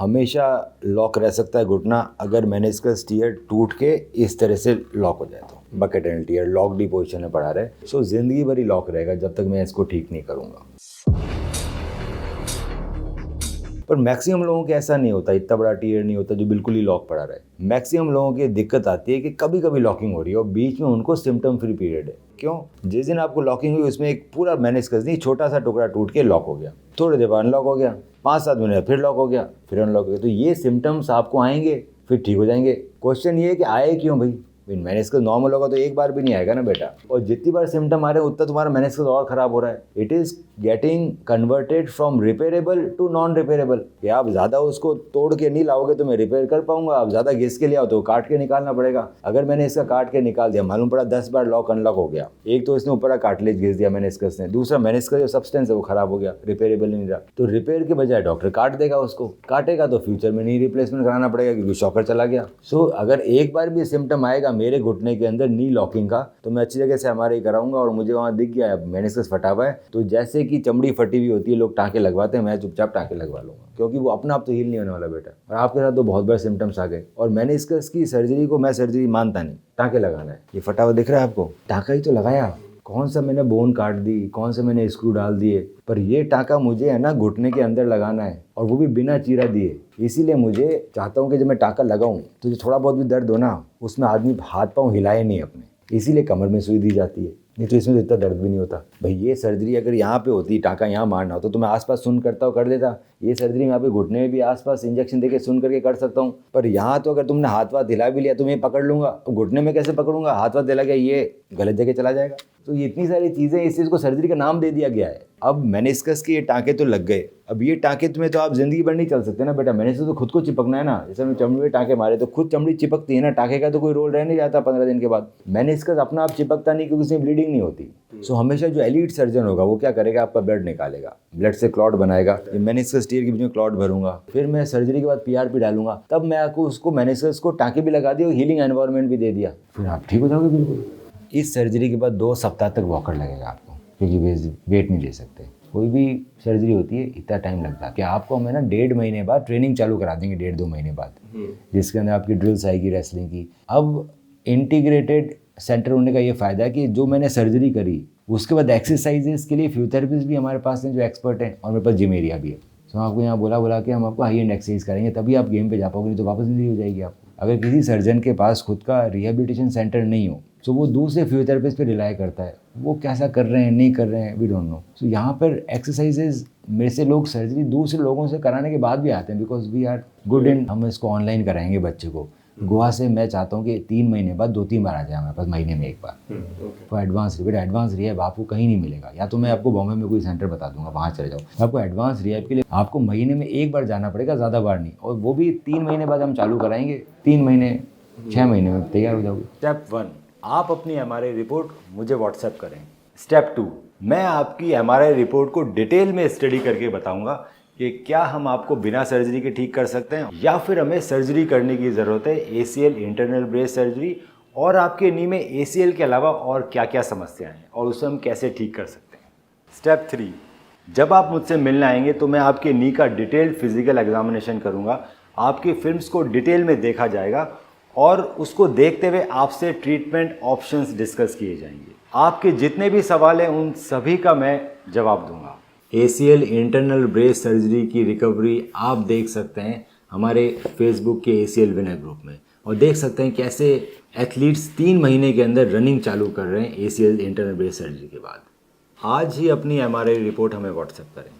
हमेशा लॉक रह सकता है घुटना अगर मेनिस्कस टियर टूट के इस तरह से लॉक हो जाए तो bucket and tear locked position में पड़ा रहे। सो जिंदगी भर ही लॉक रहेगा जब तक मैं इसको ठीक नहीं करूँगा। पर मैक्सिमम लोगों के ऐसा नहीं होता, इतना बड़ा टियर नहीं होता जो बिल्कुल ही लॉक पड़ा रहे। मैक्सिमम लोगों की दिक्कत आती है कि कभी कभी लॉकिंग हो रही है और बीच में उनको सिम्टम फ्री पीरियड है। क्यों? जिस दिन आपको लॉकिंग हुई उसमें एक पूरा मेनिस्कस नहीं, छोटा सा टुकड़ा टूट के लॉक हो गया, थोड़ी देर बाद अनलॉक हो गया, 5-7 मिनट फिर लॉक हो गया, फिर अनलॉक हो गया। तो ये सिम्टम्स आपको आएंगे, फिर ठीक हो जाएंगे। क्वेश्चन ये है कि आए क्यों भाई? मेनिस्कस नॉर्मल होगा तो एक बार भी नहीं आएगा ना बेटा। और जितनी बार सिम्टम आ रहे हैं उतना तुम्हारा मेनिस्कस और खराब हो रहा है। It is getting converted from repairable to non repairable. कि आप ज़्यादा उसको तोड़ के नहीं लाओगे तो मैं रिपेयर कर पाऊंगा, आप ज़्यादा घिस के ले आओ तो काट के निकालना पड़ेगा। अगर मैंने इसका काट के निकाल दिया, मालूम पड़ा 10 बार लॉक अनलॉक हो गया, एक तो इसने ऊपर का कार्टिलेज घिस दिया मेनिस्कस ने, दूसरा मेनिस्कस जो सब्सटेंस है वो खराब हो गया, रिपेयरेबल नहीं रहा। तो रिपेयर के बजाय डॉक्टर काट देगा उसको, काटेगा तो फ्यूचर में नी रिप्लेसमेंट कराना पड़ेगा क्योंकि शॉकर चला गया। सो अगर एक बार भी सिम्टम आएगा मेरे घुटने के अंदर नी लॉकिंग का तो मैं अच्छी जगह से हमारे ही कराऊंगा और मुझे वहाँ दिख गया मेनिस्कस फटा हुआ है तो जैसे कि चमड़ी फटी हुई होती है लोग टाँके लगवाते हैं, मैं चुपचाप टाँके लगवा लूंगा क्योंकि वो अपना आप तो हील नहीं होने वाला बेटा। और आपके साथ तो बहुत बड़े सिम्टम्स आ गए। और मेनिस्कस की सर्जरी को मैं सर्जरी मानता नहीं, टाँके लगाना है। ये फटा हुआ दिख रहा है आपको, टाँका ही तो लगाया। कौन सा मैंने बोन काट दी, कौन से मैंने स्क्रू डाल दिए, पर ये टाँका मुझे है ना घुटने के अंदर लगाना है और वो भी बिना चीरा दिए। इसीलिए मुझे चाहता हूँ कि जब मैं टाँका लगाऊँ तो जो थोड़ा बहुत भी दर्द हो ना उसमें आदमी हाथ पाँव हिलाए नहीं अपने, इसीलिए कमर में सुई दी जाती है, नहीं तो इसमें तो इतना दर्द भी नहीं होता। भाई ये सर्जरी अगर यहाँ पे होती, टाँका यहाँ मारना हो तो मैं आसपास सुन करता हूँ कर देता। ये सर्जरी यहाँ पे घुटने में भी आसपास इंजेक्शन देके सुन करके कर सकता हूँ, पर यहाँ तो अगर तुमने हाथ वाथ हिला भी लिया तो मैं पकड़ लूँगा, तो घुटने में कैसे पकड़ूंगा? हाथ वाथ हिला गया ये गलत जगह चला जाएगा। तो ये इतनी सारी चीज़ें, इस चीज़ को सर्जरी का नाम दे दिया गया है। अब मेनिस्कस के ये टाँके तो लग गए, अब ये टाँके तुम्हें तो आप जिंदगी भर नहीं चल सकते ना बेटा। मेनिस्कस तो खुद को चिपकना है ना, जैसे हमने चमड़ी में टाँके मारे तो खुद चमड़ी चिपकती है ना, टाँके का तो कोई रोल रह नहीं जाता 15 दिन के बाद। मेनिस्कस अपना आप चिपकता नहीं क्योंकि उसमें ब्लीडिंग नहीं होती। सो हमेशा जो एलीट सर्जन होगा वो क्या करेगा, आपका ब्लड निकालेगा, ब्लड से क्लॉट बनाएगा, मेनिस्कस टियर के बीच में क्लॉट भरूंगा, फिर मैं सर्जरी के बाद PRP डालूंगा, तब मैं आपको उसको मेनिस्कस को टाँके भी लगा दिया और हीलिंग एनवायरनमेंट भी दे दिया, फिर आप ठीक हो जाओगे बिल्कुल। इस सर्जरी के बाद 2 सप्ताह तक वॉकर लगेगा आपको क्योंकि वेट नहीं ले सकते। कोई भी सर्जरी होती है इतना टाइम लगता है कि आपको हमें ना 1.5 महीने बाद ट्रेनिंग चालू करा देंगे, 1.5-2 महीने बाद, जिसके अंदर आपकी ड्रिल्स आएगी रेसलिंग की। अब इंटीग्रेटेड सेंटर होने का ये फ़ायदा है कि जो मैंने सर्जरी करी उसके बाद एक्सरसाइजेस के लिए फिजियोथेरेपिस्ट भी हमारे पास हैं जो एक्सपर्ट हैं और मेरे पास जिम एरिया भी है। तो आपको यहाँ बोला के हम आपको हाई एंड एक्सरसाइज करेंगे तभी आप गेम पे जा पाओगे, नहीं तो वापस इंजरी हो जाएगी आपको। अगर किसी सर्जन के पास खुद का रिहेबिलिटेशन सेंटर नहीं हो तो वो दूसरे फिजियोथेरेपिस्ट पे रिलाई करता है, वो कैसा कर रहे हैं नहीं कर रहे हैं वी डोंट नो। सो यहाँ पर एक्सरसाइजेज मेरे से लोग सर्जरी दूसरे लोगों से कराने के बाद भी आते हैं because we are good in. हम इसको ऑनलाइन कराएंगे बच्चे को गोवा से। मैं चाहता हूँ कि 3 महीने बाद 2-3 बार आ जाए हमारे पास, महीने में 1 बार। तो एडवांस रिहैब आपको कहीं नहीं मिलेगा, या तो मैं आपको बॉम्बे में कोई सेंटर बता दूंगा वहाँ चले जाओ। आपको एडवांस रिहैब के लिए आपको महीने में 1 बार जाना पड़ेगा, ज़्यादा बार नहीं, और वो भी 3 महीने बाद हम चालू कराएंगे। 3 महीने 6 महीने में तैयार हो जाओगे। स्टेप 1, आप अपनी MRI रिपोर्ट मुझे व्हाट्सएप करें। स्टेप 2, मैं आपकी MRI रिपोर्ट को डिटेल में स्टडी करके बताऊंगा कि क्या हम आपको बिना सर्जरी के ठीक कर सकते हैं या फिर हमें सर्जरी करने की ज़रूरत है, ACL इंटरनल ब्रेस सर्जरी, और आपके नी में ACL के अलावा और क्या क्या समस्याएं हैं और उसे हम कैसे ठीक कर सकते हैं। स्टेप 3, जब आप मुझसे मिलने आएंगे तो मैं आपके नी का डिटेल्ड फिजिकल एग्जामिनेशन करूँगा, आपकी फिल्म्स को डिटेल में देखा जाएगा और उसको देखते हुए आपसे ट्रीटमेंट ऑप्शंस डिस्कस किए जाएंगे। आपके जितने भी सवाल हैं उन सभी का मैं जवाब दूंगा। ACL इंटरनल ब्रेस सर्जरी की रिकवरी आप देख सकते हैं हमारे फेसबुक के ACL विनर ग्रुप में, और देख सकते हैं कैसे एथलीट्स 3 महीने के अंदर रनिंग चालू कर रहे हैं ACL इंटरनल ब्रेस सर्जरी के बाद। आज ही अपनी MRI रिपोर्ट हमें व्हाट्सएप करें।